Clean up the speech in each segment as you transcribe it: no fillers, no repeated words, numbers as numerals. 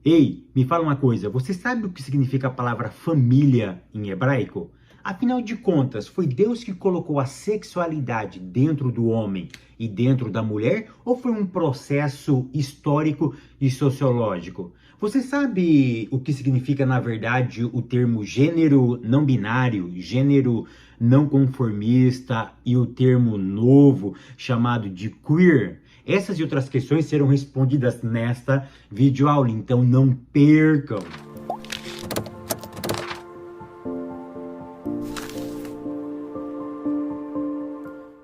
Ei, me fala uma coisa, você sabe o que significa a palavra família em hebraico? Afinal de contas, foi Deus que colocou a sexualidade dentro do homem e dentro da mulher, ou foi um processo histórico e sociológico? Você sabe o que significa, na verdade, o termo gênero não binário, gênero não conformista e o termo novo chamado de queer? Essas e outras questões serão respondidas nesta videoaula, então não percam!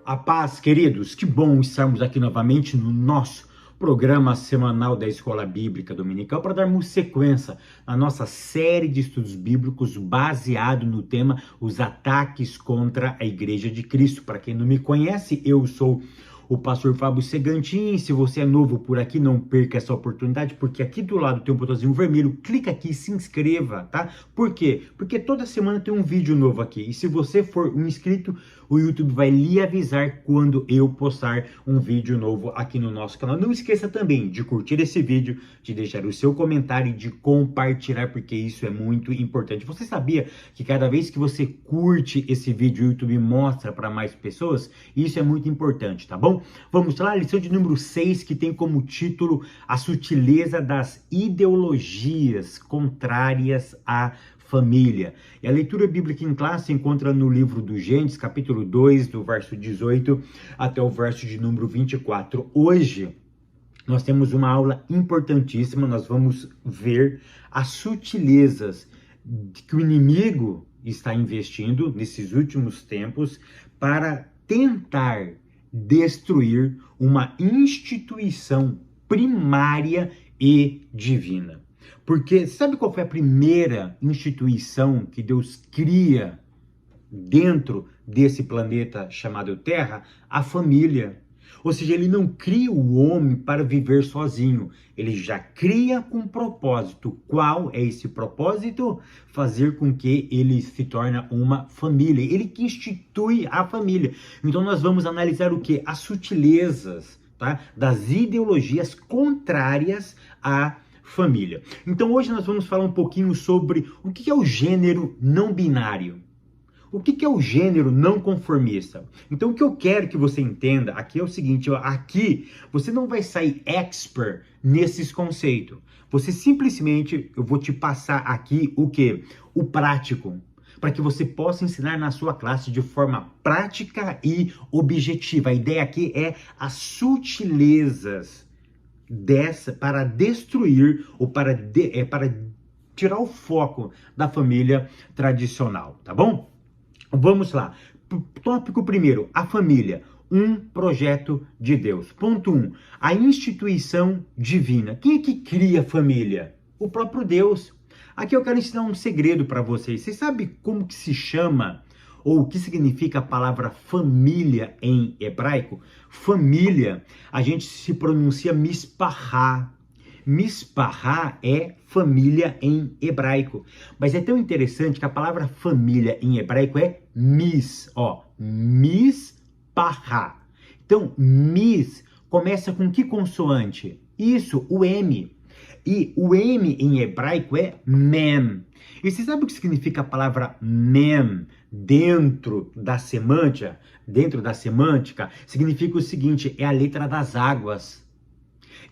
A paz, queridos, que bom estarmos aqui novamente no nosso programa semanal da Escola Bíblica Dominical para darmos sequência à nossa série de estudos bíblicos baseado no tema Os Ataques contra a Igreja de Cristo. Para quem não me conhece, eu sou o pastor Fábio Segantin. Se você é novo por aqui, não perca essa oportunidade, porque aqui do lado tem um botãozinho vermelho, clica aqui e se inscreva, tá? Por quê? Porque toda semana tem um vídeo novo aqui, e se você for um inscrito, o YouTube vai lhe avisar quando eu postar um vídeo novo aqui no nosso canal. Não esqueça também de curtir esse vídeo, de deixar o seu comentário e de compartilhar, porque isso é muito importante. Você sabia que cada vez que você curte esse vídeo, o YouTube mostra para mais pessoas? Isso é muito importante, tá bom? Vamos lá, lição de número 6, que tem como título A Sutileza das Ideologias Contrárias à Família. E a leitura bíblica em classe se encontra no livro do Gênesis, capítulo 2, do verso 18 até o verso de número 24. Hoje, nós temos uma aula importantíssima, nós vamos ver as sutilezas que o inimigo está investindo nesses últimos tempos para tentar destruir uma instituição primária e divina. Porque sabe qual foi a primeira instituição que Deus cria dentro desse planeta chamado Terra? A família. Ou seja, ele não cria o homem para viver sozinho. Ele já cria com um propósito. Qual é esse propósito? Fazer com que ele se torne uma família. Ele que institui a família. Então nós vamos analisar o quê? As sutilezas, tá? Das ideologias contrárias à família. Então hoje nós vamos falar um pouquinho sobre o que é o gênero não binário. O que é o gênero não conformista? Então o que eu quero que você entenda aqui é o seguinte, ó, aqui você não vai sair expert nesses conceitos. Você simplesmente, eu vou te passar aqui o quê? O prático, para que você possa ensinar na sua classe de forma prática e objetiva. A ideia aqui é as sutilezas para destruir ou para tirar o foco da família tradicional, tá bom? Vamos lá. Tópico primeiro, a família, um projeto de Deus. Ponto 1, a instituição divina. Quem é que cria a família? O próprio Deus. Aqui eu quero ensinar um segredo para vocês. Vocês sabem como que se chama ou o que significa a palavra família em hebraico? Família, a gente se pronuncia mispahá. Mispahá é família em hebraico. Mas é tão interessante que a palavra família em hebraico é mispahá. Então, mis começa com que consoante? Isso, o M. E o M em hebraico é mem. E você sabe o que significa a palavra mem dentro da semântica? Dentro da semântica, significa o seguinte, é a letra das águas.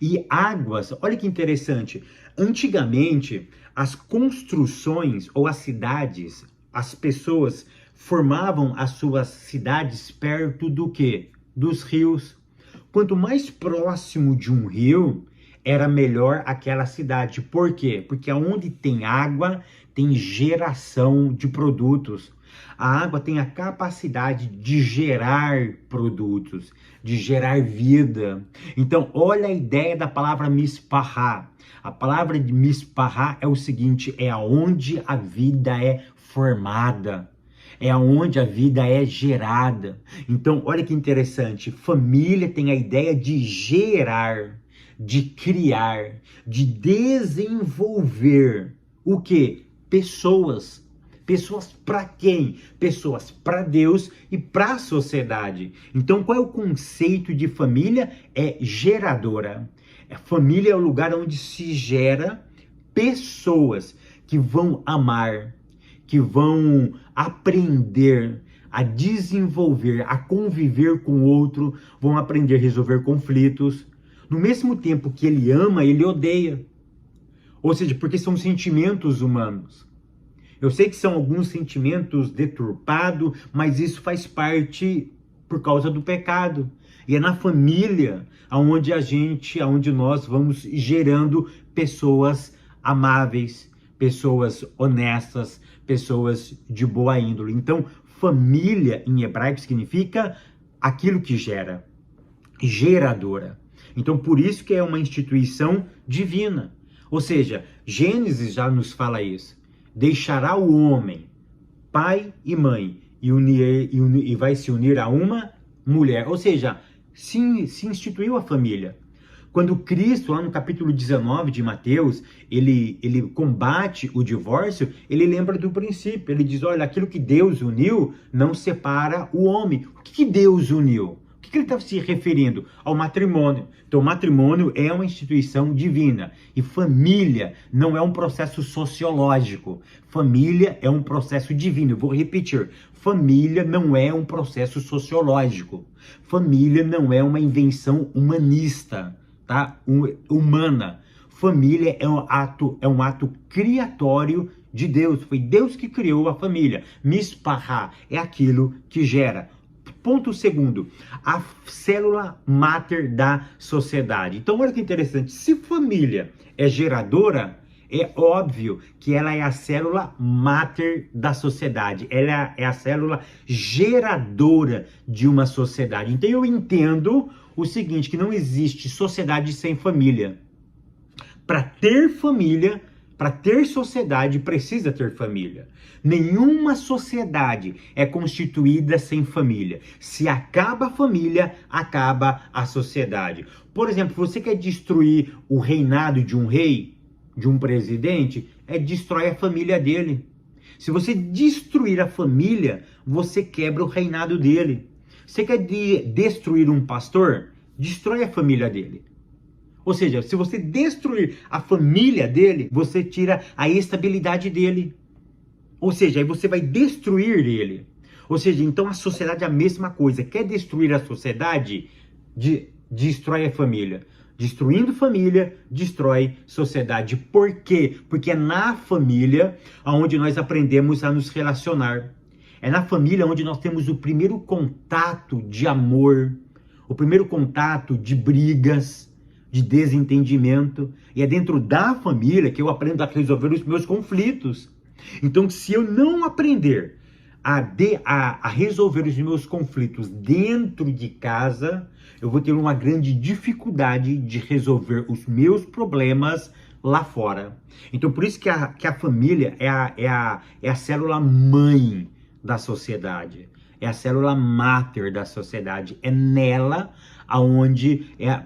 E águas, olha que interessante, antigamente as construções ou as cidades, as pessoas formavam as suas cidades perto do quê? Dos rios. Quanto mais próximo de um rio, era melhor aquela cidade. Por quê? Porque onde tem água, tem geração de produtos. A água tem a capacidade de gerar produtos, de gerar vida. Então, olha a ideia da palavra mispahá. A palavra de mispahá é o seguinte, é aonde a vida é formada. É aonde a vida é gerada. Então, olha que interessante. Família tem a ideia de gerar, de criar, de desenvolver o quê? Pessoas. Pessoas para quem? Pessoas para Deus e para a sociedade. Então, qual é o conceito de família? É geradora. A família é o lugar onde se gera pessoas que vão amar, que vão aprender a desenvolver, a conviver com o outro, vão aprender a resolver conflitos. No mesmo tempo que ele ama, ele odeia. Ou seja, porque são sentimentos humanos. Eu sei que são alguns sentimentos deturpados, mas isso faz parte por causa do pecado. E é na família onde nós vamos gerando pessoas amáveis, pessoas honestas, pessoas de boa índole. Então, família em hebraico significa aquilo que gera, geradora. Então, por isso que é uma instituição divina. Ou seja, Gênesis já nos fala isso. Deixará o homem, pai e mãe, e vai se unir a uma mulher. Ou seja, se instituiu a família. Quando Cristo, lá no capítulo 19 de Mateus, ele combate o divórcio, ele lembra do princípio. Ele diz, olha, aquilo que Deus uniu não separa o homem. O que Deus uniu? O que ele está se referindo? Ao matrimônio. Então, o matrimônio é uma instituição divina. E família não é um processo sociológico. Família é um processo divino. Eu vou repetir. Família não é um processo sociológico. Família não é uma invenção humanista, tá? Humana. Família é um ato criatório de Deus. Foi Deus que criou a família. Mishpachá é aquilo que gera. Ponto segundo, a célula máter da sociedade. Então, olha que interessante. Se família é geradora, é óbvio que ela é a célula máter da sociedade. Ela é a célula geradora de uma sociedade. Então, eu entendo o seguinte, que não existe sociedade sem família. Para ter família, para ter sociedade, precisa ter família. Nenhuma sociedade é constituída sem família. Se acaba a família, acaba a sociedade. Por exemplo, você quer destruir o reinado de um rei, de um presidente, destrói a família dele. Se você destruir a família, você quebra o reinado dele. Você quer destruir um pastor? Destrói a família dele. Ou seja, se você destruir a família dele, você tira a estabilidade dele. Ou seja, aí você vai destruir ele. Ou seja, então a sociedade é a mesma coisa. Quer destruir a sociedade? Destrói a família. Destruindo família, destrói sociedade. Por quê? Porque é na família onde nós aprendemos a nos relacionar. É na família onde nós temos o primeiro contato de amor, o primeiro contato de brigas, de desentendimento. E é dentro da família que eu aprendo a resolver os meus conflitos. Então, se eu não aprender a resolver os meus conflitos dentro de casa, eu vou ter uma grande dificuldade de resolver os meus problemas lá fora. Então, por isso que a família é a célula mãe da sociedade. É a célula máter da sociedade. É nela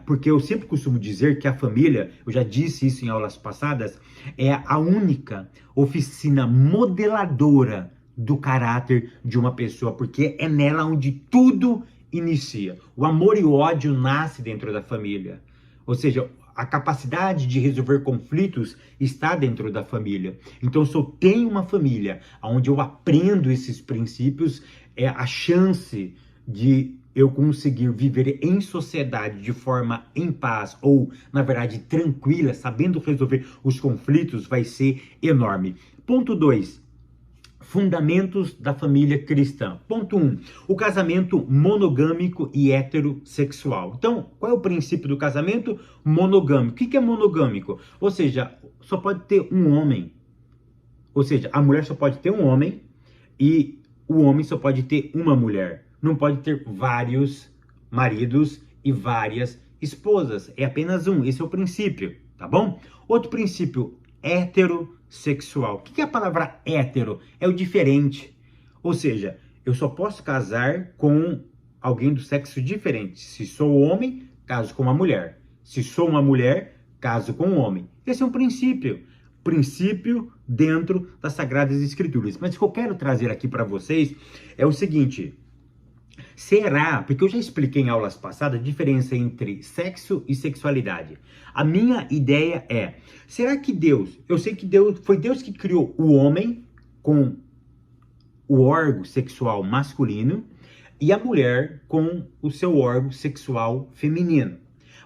porque eu sempre costumo dizer que a família, eu já disse isso em aulas passadas, é a única oficina modeladora do caráter de uma pessoa, porque é nela onde tudo inicia. O amor e o ódio nascem dentro da família. Ou seja, a capacidade de resolver conflitos está dentro da família. Então, se eu tenho uma família onde eu aprendo esses princípios, a chance de eu conseguir viver em sociedade de forma em paz ou, na verdade, tranquila, sabendo resolver os conflitos, vai ser enorme. Ponto 2. Fundamentos da família cristã. Ponto 1. O casamento monogâmico e heterossexual. Então, qual é o princípio do casamento monogâmico? O que é monogâmico? Ou seja, só pode ter um homem. Ou seja, a mulher só pode ter um homem e o homem só pode ter uma mulher. Não pode ter vários maridos e várias esposas. É apenas um. Esse é o princípio, tá bom? Outro princípio, heterossexual. O que é a palavra hétero? É o diferente. Ou seja, eu só posso casar com alguém do sexo diferente. Se sou homem, caso com uma mulher. Se sou uma mulher, caso com um homem. Esse é um princípio. Princípio dentro das Sagradas Escrituras. Mas o que eu quero trazer aqui para vocês é o seguinte. Será? Porque eu já expliquei em aulas passadas a diferença entre sexo e sexualidade. A minha ideia é, será que Deus, eu sei que foi Deus que criou o homem com o órgão sexual masculino e a mulher com o seu órgão sexual feminino.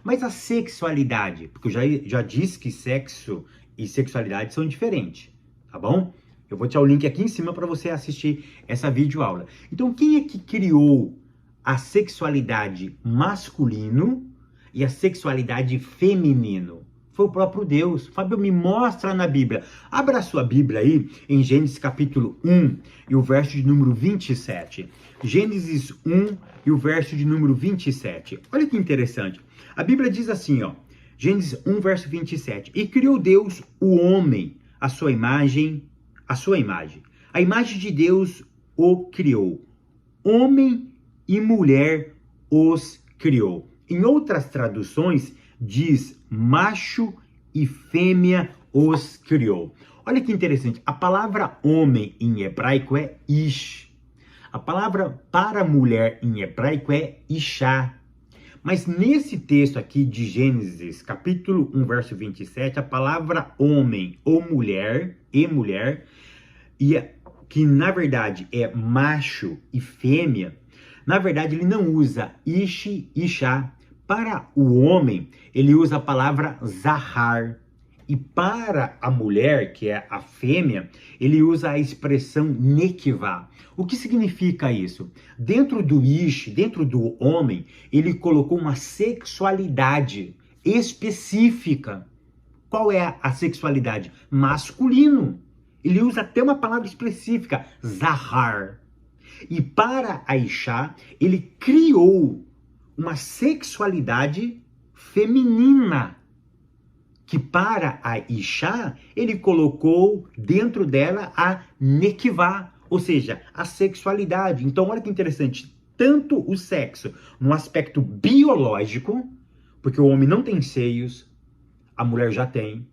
Mas a sexualidade, porque eu já disse que sexo e sexualidade são diferentes, tá bom? Eu vou deixar o link aqui em cima para você assistir essa videoaula. Então, quem é que criou a sexualidade masculino e a sexualidade feminino? Foi o próprio Deus. Fábio, me mostra na Bíblia. Abra a sua Bíblia aí em Gênesis capítulo 1 e o verso de número 27. Gênesis 1 e o verso de número 27. Olha que interessante. A Bíblia diz assim, ó. Gênesis 1, verso 27. E criou Deus o homem, a sua imagem. A imagem de Deus o criou. Homem e mulher os criou. Em outras traduções, diz macho e fêmea os criou. Olha que interessante. A palavra homem em hebraico é ish. A palavra para mulher em hebraico é ishá. Mas nesse texto aqui de Gênesis, capítulo 1, verso 27, a palavra homem ou mulher, que na verdade é macho e fêmea, na verdade ele não usa ishi, ishá. Para o homem, ele usa a palavra zahar. E para a mulher, que é a fêmea, ele usa a expressão nekivá. O que significa isso? Dentro do ish, dentro do homem, ele colocou uma sexualidade específica. Qual é a sexualidade? Masculino. Ele usa até uma palavra específica, zahar. E para a Ishá, ele criou uma sexualidade feminina, que para a Ishá, ele colocou dentro dela a nekivá, ou seja, a sexualidade. Então, olha que interessante, tanto o sexo no aspecto biológico, porque o homem não tem seios, a mulher já tem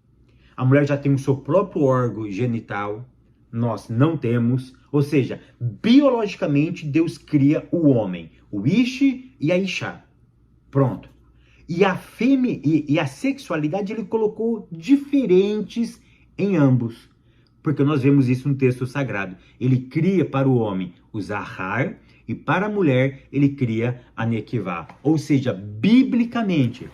o seu próprio órgão genital, nós não temos, ou seja, biologicamente Deus cria o homem, o Ish e a Ishá. Pronto. E a fêmea e a sexualidade ele colocou diferentes em ambos. Porque nós vemos isso no texto sagrado. Ele cria para o homem o Zahar e para a mulher ele cria a Nekivá. Ou seja, biblicamente,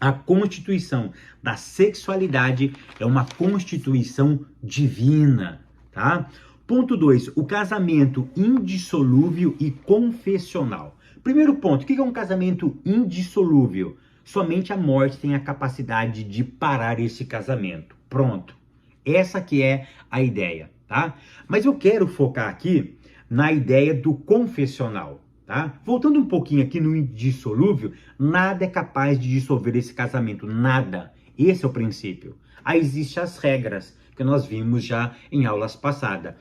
a constituição da sexualidade é uma constituição divina, tá? Ponto 2, o casamento indissolúvel e confessional. Primeiro ponto, o que é um casamento indissolúvel? Somente a morte tem a capacidade de parar esse casamento. Pronto. Essa que é a ideia, tá? Mas eu quero focar aqui na ideia do confessional, tá? Voltando um pouquinho aqui no indissolúvel, nada é capaz de dissolver esse casamento, nada. Esse é o princípio. Aí existem as regras, que nós vimos já em aulas passadas.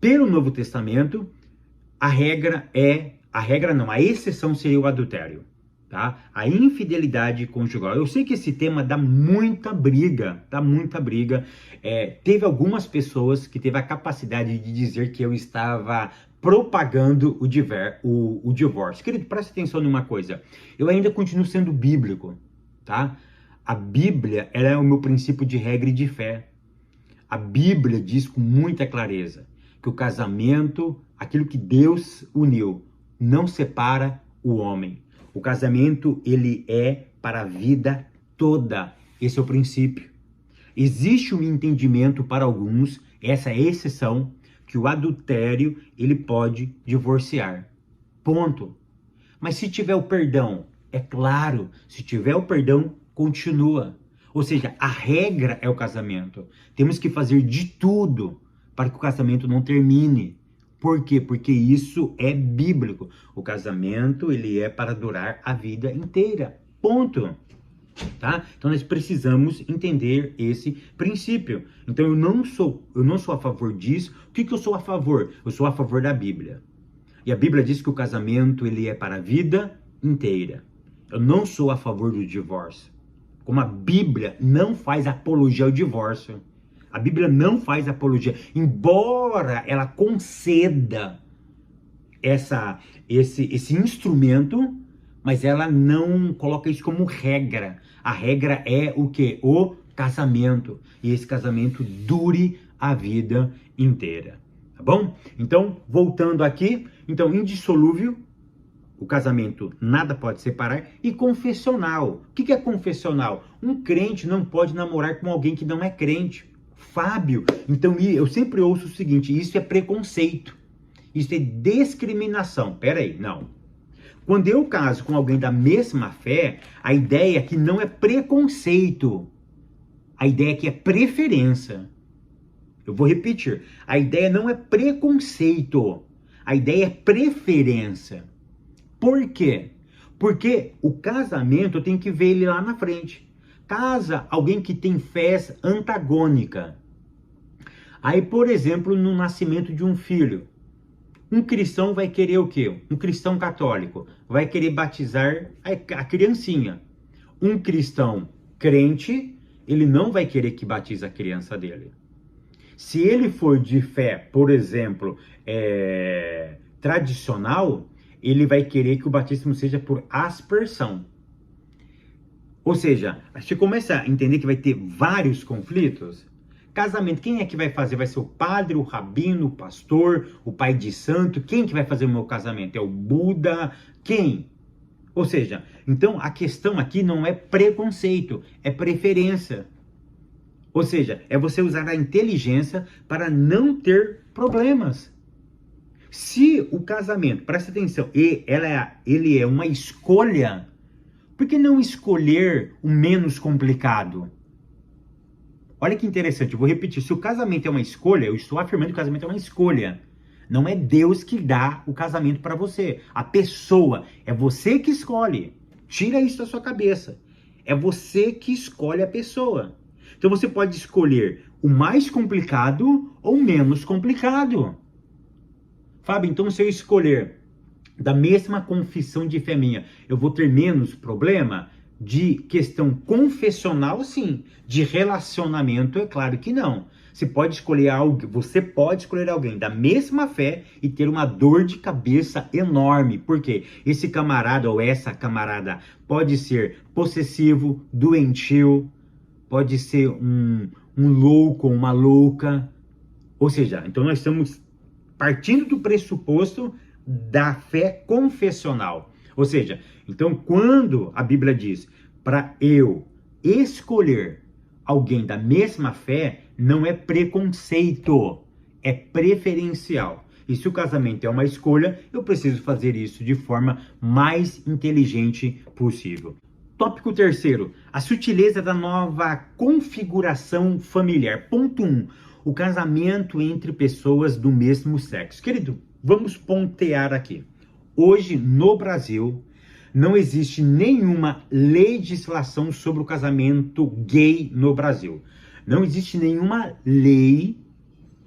Pelo Novo Testamento, a exceção seria o adultério, tá? A infidelidade conjugal. Eu sei que esse tema dá muita briga. Teve algumas pessoas que teve a capacidade de dizer que eu estava propagando o divórcio. Querido, preste atenção numa coisa. Eu ainda continuo sendo bíblico, tá? A Bíblia, ela é o meu princípio de regra e de fé. A Bíblia diz com muita clareza que o casamento, aquilo que Deus uniu, não separa o homem. O casamento, ele é para a vida toda. Esse é o princípio. Existe um entendimento para alguns, essa é a exceção, que o adultério, ele pode divorciar. Ponto. Mas se tiver o perdão, é claro, se tiver o perdão, continua. Ou seja, a regra é o casamento. Temos que fazer de tudo para que o casamento não termine. Por quê? Porque isso é bíblico. O casamento, ele é para durar a vida inteira. Ponto. Tá? Então nós precisamos entender esse princípio. Então eu não sou a favor disso. O que eu sou a favor? Eu sou a favor da Bíblia. E a Bíblia diz que o casamento, ele é para a vida inteira. Eu não sou a favor do divórcio. Como a Bíblia não faz apologia ao divórcio. A Bíblia não faz apologia, embora ela conceda esse instrumento, mas ela não coloca isso como regra. A regra é o quê? O casamento. E esse casamento dure a vida inteira. Tá bom? Então, voltando aqui, então, indissolúvel, o casamento nada pode separar, e confessional. O que é confessional? Um crente não pode namorar com alguém que não é crente. Fábio, então eu sempre ouço o seguinte, isso é preconceito, isso é discriminação. Peraí, não. Quando eu caso com alguém da mesma fé, a ideia aqui não é preconceito, a ideia aqui é preferência. Eu vou repetir, a ideia não é preconceito, a ideia é preferência. Por quê? Porque o casamento eu tenho que ver ele lá na frente. Casa alguém que tem fé antagônica. Aí, por exemplo, no nascimento de um filho, um cristão vai querer o quê? Um cristão católico vai querer batizar a criancinha. Um cristão crente, ele não vai querer que batize a criança dele. Se ele for de fé, por exemplo, tradicional, ele vai querer que o batismo seja por aspersão. Ou seja, você começa a entender que vai ter vários conflitos. Casamento, quem é que vai fazer? Vai ser o padre, o rabino, o pastor, o pai de santo? Quem que vai fazer o meu casamento? É o Buda? Quem? Ou seja, então a questão aqui não é preconceito, é preferência. Ou seja, é você usar a inteligência para não ter problemas. Se o casamento, presta atenção, ele é uma escolha, por que não escolher o menos complicado? Olha que interessante, eu vou repetir, se o casamento é uma escolha, eu estou afirmando que o casamento é uma escolha. Não é Deus que dá o casamento para você. A pessoa, é você que escolhe. Tira isso da sua cabeça. É você que escolhe a pessoa. Então você pode escolher o mais complicado ou o menos complicado. Fábio, então se eu escolher da mesma confissão de fé minha, eu vou ter menos problema? De questão confessional, sim. De relacionamento, é claro que não. Você pode escolher alguém da mesma fé e ter uma dor de cabeça enorme. Por quê? Esse camarada ou essa camarada pode ser possessivo, doentio, pode ser um louco, uma louca. Ou seja, então nós estamos partindo do pressuposto da fé confessional. Ou seja, então quando a Bíblia diz para eu escolher alguém da mesma fé, não é preconceito, é preferencial. E se o casamento é uma escolha, eu preciso fazer isso de forma mais inteligente possível. Tópico terceiro, a sutileza da nova configuração familiar. Ponto 1, o casamento entre pessoas do mesmo sexo. Querido, vamos pontear aqui. Hoje, no Brasil, não existe nenhuma legislação sobre o casamento gay no Brasil. Não existe nenhuma lei,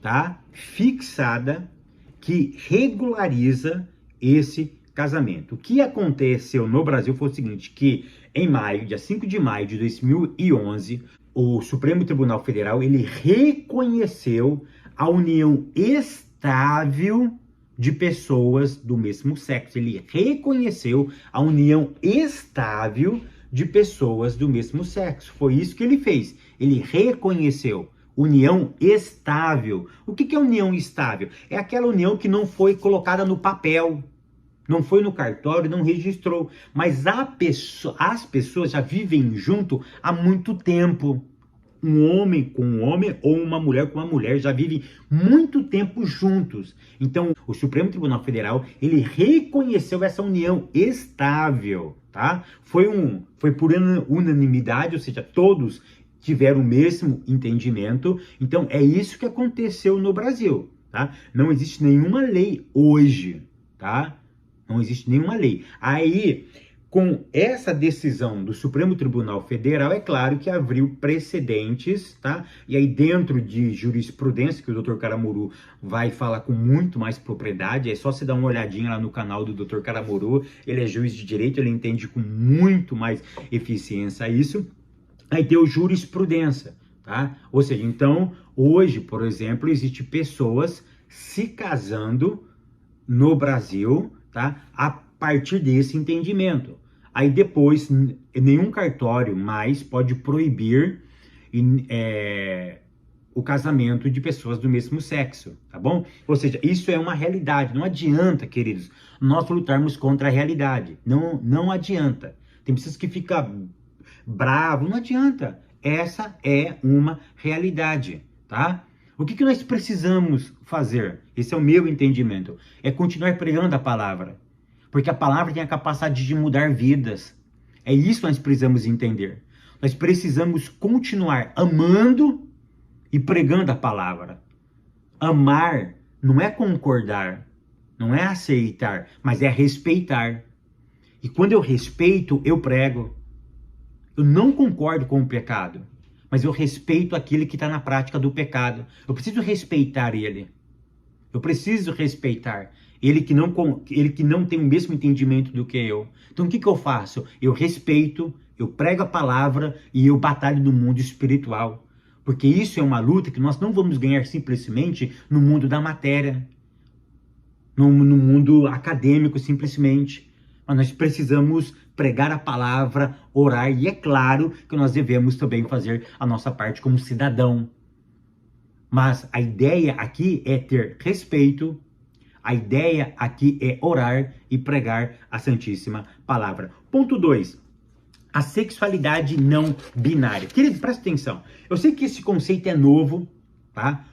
tá, fixada que regulariza esse casamento. O que aconteceu no Brasil foi o seguinte, que em maio, dia 5 de maio de 2011, o Supremo Tribunal Federal, ele reconheceu a união estável de pessoas do mesmo sexo. Ele reconheceu a união estável de pessoas do mesmo sexo. Foi isso que ele fez. Ele reconheceu união estável. O que é união estável? É aquela união que não foi colocada no papel, não foi no cartório, não registrou, mas as pessoas já vivem junto há muito tempo. Um homem com um homem ou uma mulher com uma mulher já vivem muito tempo juntos. Então, o Supremo Tribunal Federal, ele reconheceu essa união estável, tá? Foi por unanimidade, ou seja, todos tiveram o mesmo entendimento. Então, é isso que aconteceu no Brasil, tá? Não existe nenhuma lei hoje, tá? Não existe nenhuma lei. Aí, com essa decisão do Supremo Tribunal Federal, é claro que abriu precedentes, tá? E aí dentro de jurisprudência, que o Dr. Caramuru vai falar com muito mais propriedade, é só você dar uma olhadinha lá no canal do Dr. Caramuru, ele é juiz de direito, ele entende com muito mais eficiência isso. Aí tem o jurisprudência, tá? Ou seja, então, hoje, por exemplo, existe pessoas se casando no Brasil, tá? A partir desse entendimento. Aí depois, nenhum cartório mais pode proibir o casamento de pessoas do mesmo sexo, tá bom? Ou seja, isso é uma realidade. Não adianta, queridos, nós lutarmos contra a realidade. Não adianta. Tem pessoas que ficam bravas, não adianta. Essa é uma realidade, tá? O que nós precisamos fazer? Esse é o meu entendimento. É continuar pregando a palavra. Porque a palavra tem a capacidade de mudar vidas. É isso que nós precisamos entender. Nós precisamos continuar amando e pregando a palavra. Amar não é concordar, não é aceitar, mas é respeitar. E quando eu respeito, eu prego. Eu não concordo com o pecado, mas eu respeito aquele que está na prática do pecado. Eu preciso respeitar ele. Eu preciso respeitar ele que não tem o mesmo entendimento do que eu. Então o que eu faço? Eu respeito, eu prego a palavra e eu batalho no mundo espiritual. Porque isso é uma luta que nós não vamos ganhar simplesmente no mundo da matéria, no mundo acadêmico simplesmente. Mas nós precisamos pregar a palavra, orar, e é claro que nós devemos também fazer a nossa parte como cidadão. Mas a ideia aqui é ter respeito, a ideia aqui é orar e pregar a Santíssima Palavra. Ponto 2. A sexualidade não binária. Querido, presta atenção. Eu sei que esse conceito é novo, tá?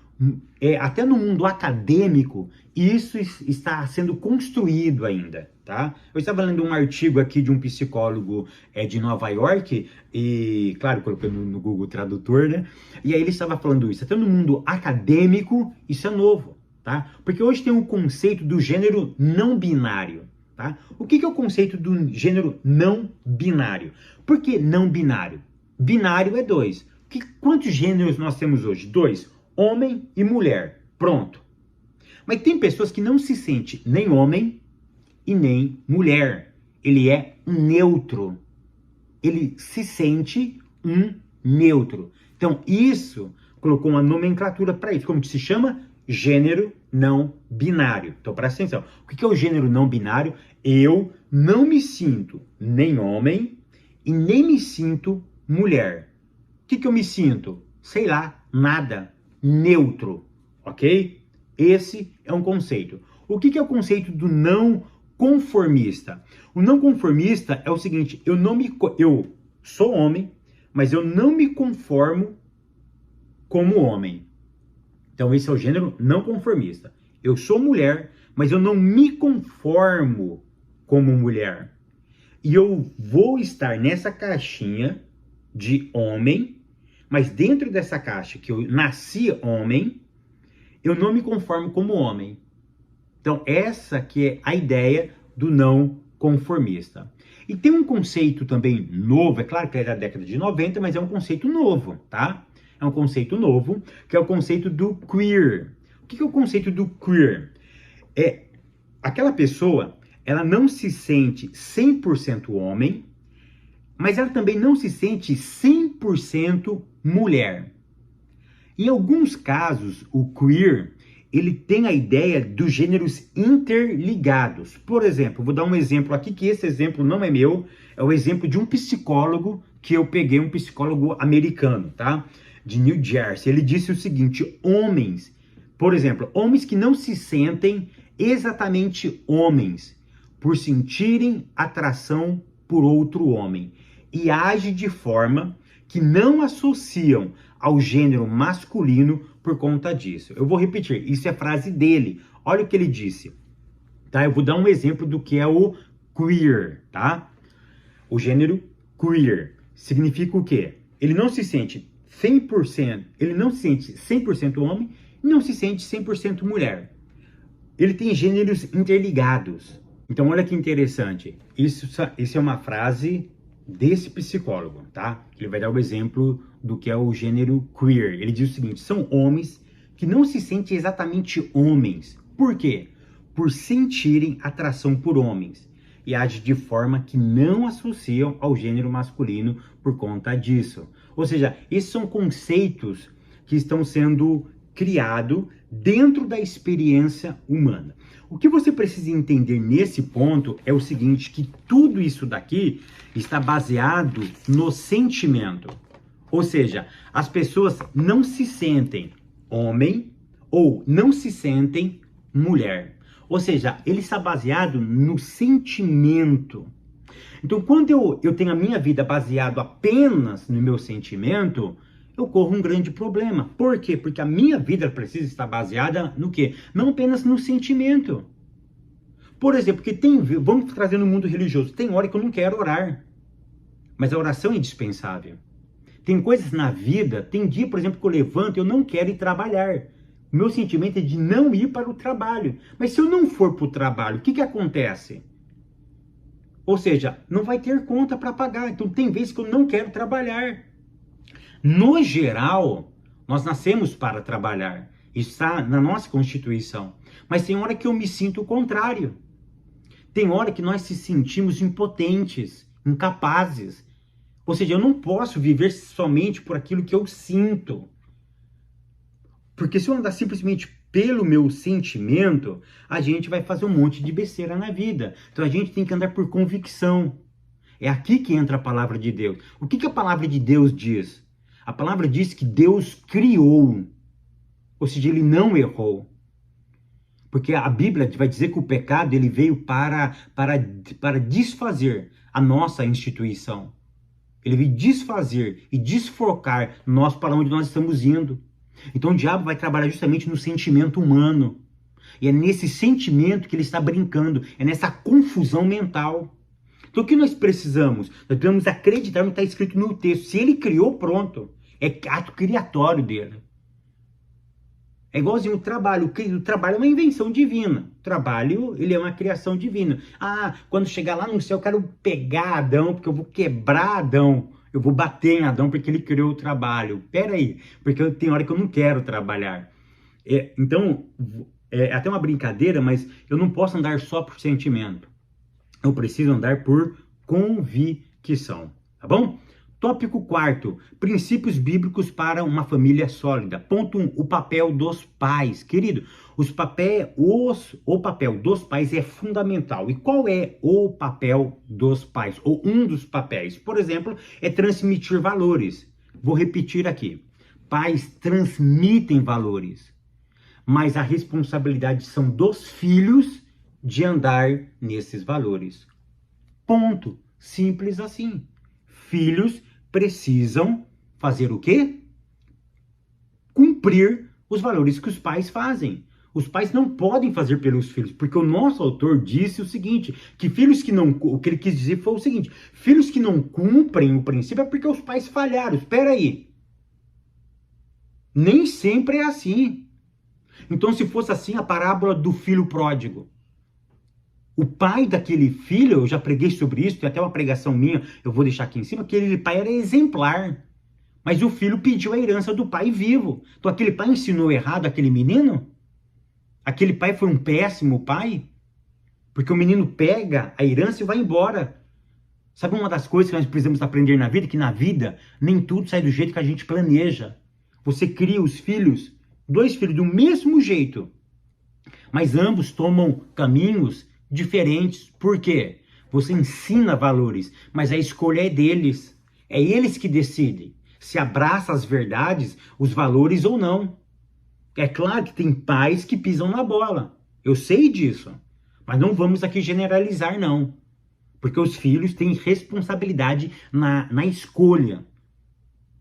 Até no mundo acadêmico, isso está sendo construído ainda, tá? Eu estava lendo um artigo aqui de um psicólogo de Nova York, e, claro, colocando no Google Tradutor, né? E aí ele estava falando isso. Até no mundo acadêmico, isso é novo, tá? Porque hoje tem o conceito do gênero não binário, tá? O que é o conceito do gênero não binário? Por que não binário? Binário é 2. Quantos gêneros nós temos hoje? 2. Homem e mulher. Pronto. Mas tem pessoas que não se sentem nem homem e nem mulher. Ele é um neutro. Ele se sente um neutro. Então, isso colocou uma nomenclatura para isso. Como que se chama? Gênero não binário. Então, presta atenção. O que é o gênero não binário? Eu não me sinto nem homem e nem me sinto mulher. O que eu me sinto? Sei lá, nada. Neutro. Ok? Esse é um conceito. O que é o conceito do não conformista? O não conformista é o seguinte: eu sou homem, mas eu não me conformo como homem. Então esse é o gênero não conformista. Eu sou mulher, mas eu não me conformo como mulher. E eu vou estar nessa caixinha de homem, mas dentro dessa caixa que eu nasci homem, eu não me conformo como homem. Então essa que é a ideia do não conformista. E tem um conceito também novo, é claro que é da década de 90, mas é um conceito novo, tá? É um conceito novo, que é o conceito do queer. O que é o conceito do queer? É aquela pessoa, ela não se sente 100% homem, mas ela também não se sente 100% mulher. Em alguns casos, o queer, ele tem a ideia dos gêneros interligados. Por exemplo, vou dar um exemplo aqui, que esse exemplo não é meu, é o exemplo de um psicólogo que eu peguei, um psicólogo americano, tá? De New Jersey. Ele disse o seguinte: homens, por exemplo, homens que não se sentem exatamente homens, por sentirem atração por outro homem, e agem de forma que não associam ao gênero masculino por conta disso. Eu vou repetir, isso é frase dele. Olha o que ele disse, tá? Eu vou dar um exemplo do que é o queer, tá? O gênero queer significa o quê? Ele não se sente 100%, ele não se sente 100% homem e não se sente 100% mulher. Ele tem gêneros interligados. Então, olha que interessante. Isso é uma frase desse psicólogo, tá? Ele vai dar o exemplo do que é o gênero queer. Ele diz o seguinte: são homens que não se sentem exatamente homens. Por quê? Por sentirem atração por homens. E agem de forma que não associam ao gênero masculino por conta disso. Ou seja, esses são conceitos que estão sendo criado dentro da experiência humana. O que você precisa entender nesse ponto é o seguinte, que tudo isso daqui está baseado no sentimento. Ou seja, as pessoas não se sentem homem ou não se sentem mulher. Ou seja, ele está baseado no sentimento. Então, quando eu tenho a minha vida baseado apenas no meu sentimento, eu corro um grande problema. Por quê? Porque a minha vida precisa estar baseada no quê? Não apenas no sentimento. Por exemplo, que vamos trazer no mundo religioso, tem hora que eu não quero orar, mas a oração é indispensável. Tem coisas na vida, tem dia, por exemplo, que eu levanto e eu não quero ir trabalhar. O meu sentimento é de não ir para o trabalho. Mas se eu não for para o trabalho, o que acontece? Ou seja, não vai ter conta para pagar. Então tem vezes que eu não quero trabalhar. No geral, nós nascemos para trabalhar. Isso está na nossa Constituição. Mas tem hora que eu me sinto o contrário. Tem hora que nós se sentimos impotentes, incapazes. Ou seja, eu não posso viver somente por aquilo que eu sinto. Porque se eu andar simplesmente pelo meu sentimento, a gente vai fazer um monte de besteira na vida. Então a gente tem que andar por convicção. É aqui que entra a palavra de Deus. O que a palavra de Deus diz? A palavra diz que Deus criou. Ou seja, ele não errou. Porque a Bíblia vai dizer que o pecado ele veio para desfazer a nossa instituição. Ele veio desfazer e desfocar nós para onde nós estamos indo. Então o diabo vai trabalhar justamente no sentimento humano. E é nesse sentimento que ele está brincando. É nessa confusão mental. Então o que nós precisamos? Nós precisamos acreditar no que está escrito no texto. Se ele criou, pronto. É ato criatório dele. É igualzinho o trabalho. O trabalho é uma invenção divina. O trabalho, ele é uma criação divina. Ah, quando chegar lá no céu, eu quero pegar Adão, porque eu vou quebrar Adão. Eu vou bater em Adão porque ele criou o trabalho. Pera aí, porque tem hora que eu não quero trabalhar. Então, é até uma brincadeira, mas eu não posso andar só por sentimento. Eu preciso andar por convicção. Tá bom? Tópico 4, princípios bíblicos para uma família sólida. Ponto 1, o papel dos pais. Querido, o papel dos pais é fundamental. E qual é o papel dos pais? Ou um dos papéis? Por exemplo, é transmitir valores. Vou repetir aqui. Pais transmitem valores, mas a responsabilidade são dos filhos de andar nesses valores. Ponto. Simples assim. Filhos precisam fazer o quê? Cumprir os valores que os pais fazem. Os pais não podem fazer pelos filhos, porque o nosso autor disse o seguinte, que filhos que não... O que ele quis dizer foi o seguinte, filhos que não cumprem o princípio é porque os pais falharam. Espera aí. Nem sempre é assim. Então, se fosse assim, a parábola do filho pródigo. O pai daquele filho, eu já preguei sobre isso, tem até uma pregação minha, eu vou deixar aqui em cima, que aquele pai era exemplar. Mas o filho pediu a herança do pai vivo. Então aquele pai ensinou errado aquele menino? Aquele pai foi um péssimo pai? Porque o menino pega a herança e vai embora. Sabe uma das coisas que nós precisamos aprender na vida? Que na vida nem tudo sai do jeito que a gente planeja. Você cria os filhos, 2 filhos do mesmo jeito, mas ambos tomam caminhos diferentes. Por quê? Você ensina valores, mas a escolha é deles. É eles que decidem se abraça as verdades, os valores ou não. É claro que tem pais que pisam na bola. Eu sei disso. Mas não vamos aqui generalizar, não. Porque os filhos têm responsabilidade na escolha.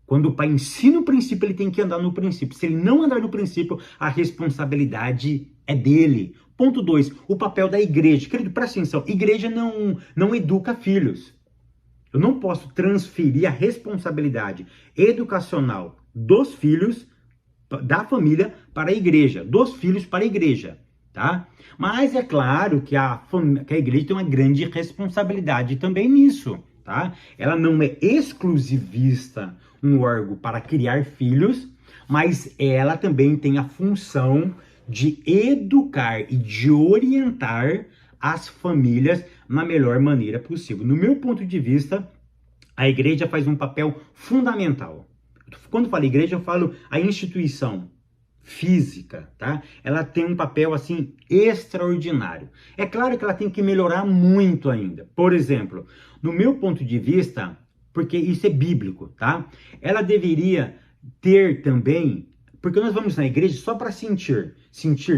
Quando o pai ensina o princípio, ele tem que andar no princípio. Se ele não andar no princípio, a responsabilidade é dele. Ponto 2, o papel da igreja. Querido, presta atenção, igreja não educa filhos. Eu não posso transferir a responsabilidade educacional dos filhos, da família, para a igreja. Dos filhos para a igreja, tá? Mas é claro que a igreja tem uma grande responsabilidade também nisso, tá? Ela não é exclusivista, um órgão para criar filhos, mas ela também tem a função de educar e de orientar as famílias na melhor maneira possível. No meu ponto de vista, a igreja faz um papel fundamental. Quando eu falo igreja, eu falo a instituição física, tá? Ela tem um papel, assim, extraordinário. É claro que ela tem que melhorar muito ainda. Por exemplo, no meu ponto de vista, porque isso é bíblico, tá? Ela deveria ter também, porque nós vamos na igreja só para sentir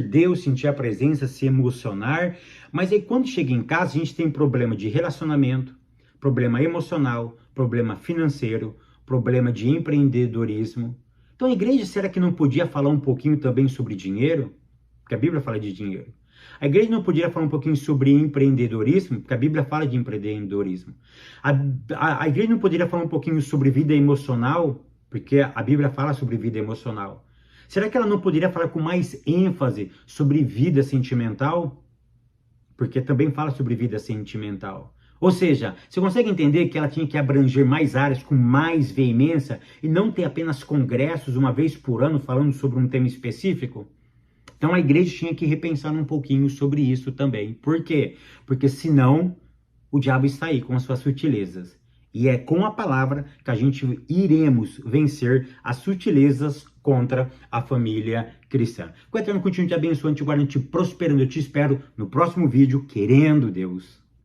Deus, sentir a presença, se emocionar, mas aí quando chega em casa a gente tem problema de relacionamento, problema emocional, problema financeiro, problema de empreendedorismo. Então a igreja, será que não podia falar um pouquinho também sobre dinheiro? Porque a Bíblia fala de dinheiro. A igreja não podia falar um pouquinho sobre empreendedorismo? Porque a Bíblia fala de empreendedorismo. A igreja não poderia falar um pouquinho sobre vida emocional? Porque a Bíblia fala sobre vida emocional. Será que ela não poderia falar com mais ênfase sobre vida sentimental? Porque também fala sobre vida sentimental. Ou seja, você consegue entender que ela tinha que abranger mais áreas com mais veemência e não ter apenas congressos uma vez por ano falando sobre um tema específico? Então a igreja tinha que repensar um pouquinho sobre isso também. Por quê? Porque senão o diabo está aí com as suas sutilezas. E é com a palavra que a gente iremos vencer as sutilezas contra a família cristã. Que o Eterno continue te abençoando, te guardando, te prosperando. Eu te espero no próximo vídeo, querendo Deus.